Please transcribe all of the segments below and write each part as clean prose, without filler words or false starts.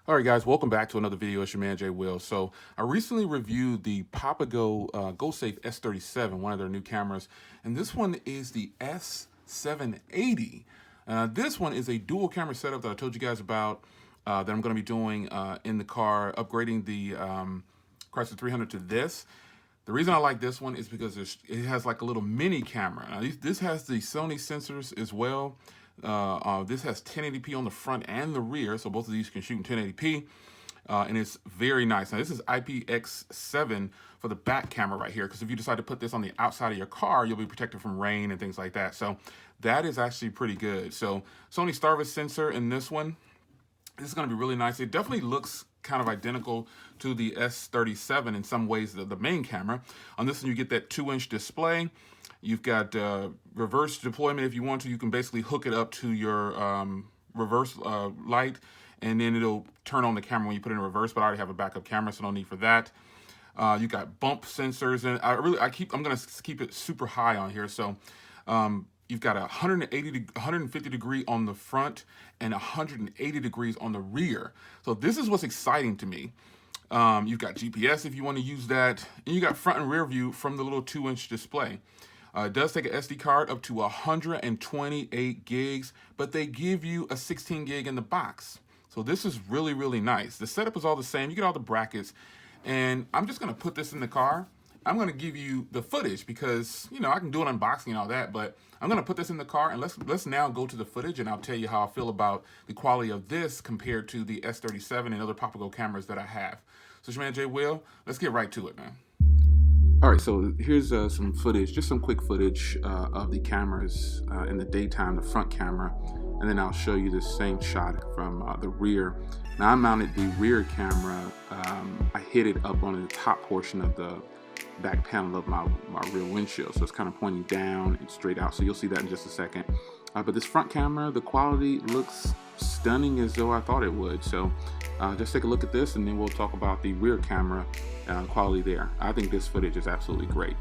All right, guys, welcome back to another video. It's your man, Jay Will. So I recently reviewed the PAPAGO GOSAFE S37, one of their new cameras, and this one is the S780. This one is a dual camera setup that I told you guys about that I'm going to be doing in the car, upgrading the Chrysler 300 to this. The reason I like this one is because it has like a little mini camera. Now, this has the Sony sensors as well. This has 1080p on the front and the rear, so both of these can shoot in 1080p, and it's very nice. Now, this is IPX7 for the back camera right here, because if you decide to put this on the outside of your car, you'll be protected from rain and things like that. So that is actually pretty good. So Sony Starvis sensor in this one. This is going to be really nice. It definitely looks kind of identical to the S37 in some ways, the main camera. On this one, you get that 2-inch display. You've got reverse deployment if you want to. You can basically hook it up to your reverse light, and then it'll turn on the camera when you put it in reverse, but I already have a backup camera, so no need for that. You got bump sensors, and I'm going to keep it super high on here. So you've got 150 degree on the front and 180 degrees on the rear. So this is what's exciting to me. You've got GPS if you want to use that, and you got front and rear view from the little 2-inch display. It does take an SD card up to 128 gigs, but they give you a 16 gig in the box. So this is really, really nice. The setup is all the same. You get all the brackets, and I'm just going to put this in the car. I'm going to give you the footage because, you know, I can do an unboxing and all that, but I'm going to put this in the car, and let's now go to the footage, and I'll tell you how I feel about the quality of this compared to the S37 and other PAPAGO cameras that I have. So it's your man, Jay Will. Let's get right to it, man. All right, so here's some footage, just some quick footage of the cameras in the daytime, the front camera, and then I'll show you the same shot from the rear. Now, I mounted the rear camera. I hid it up on the top portion of the back panel of my rear windshield, so it's kind of pointing down and straight out, so you'll see that in just a second. But this front camera, the quality looks stunning as though I thought it would. So just take a look at this, and then we'll talk about the rear camera quality there. I think this footage is absolutely great.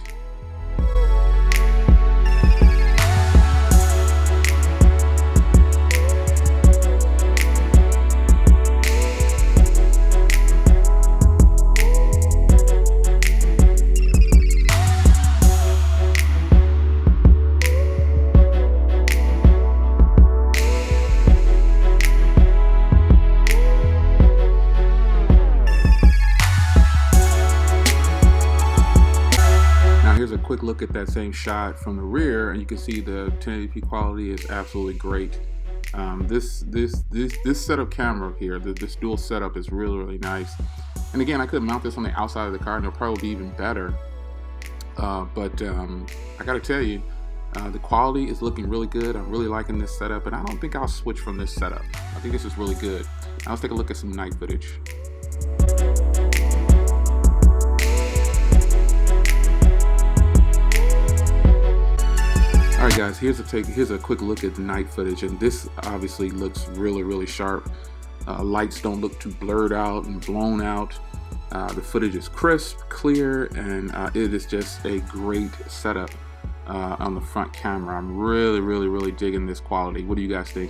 Here's a quick look at that same shot from the rear, and you can see the 1080p quality is absolutely great. This setup camera here, this dual setup is really, really nice. And again, I could mount this on the outside of the car, and it'll probably be even better. But I gotta tell you, the quality is looking really good. I'm really liking this setup, and I don't think I'll switch from this setup. I think this is really good. Now let's take a look at some night footage. All right, guys, here's a quick look at the night footage, and this obviously looks really, really sharp. Lights don't look too blurred out and blown out. The footage is crisp, clear, and it is just a great setup on the front camera. I'm really, really, really digging this quality. What do you guys think?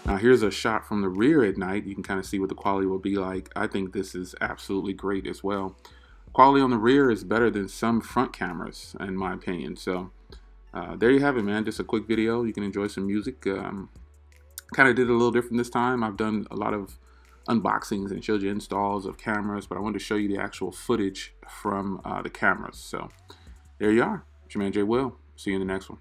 Now here's a shot from the rear at night. You can kind of see what the quality will be like. I think this is absolutely great as well. Quality on the rear is better than some front cameras, in my opinion. So there you have it, man. Just a quick video. You can enjoy some music. Kind of did it a little different this time. I've done a lot of unboxings and showed you installs of cameras, but I wanted to show you the actual footage from the cameras. So there you are. It's your man, Jay Will. See you in the next one.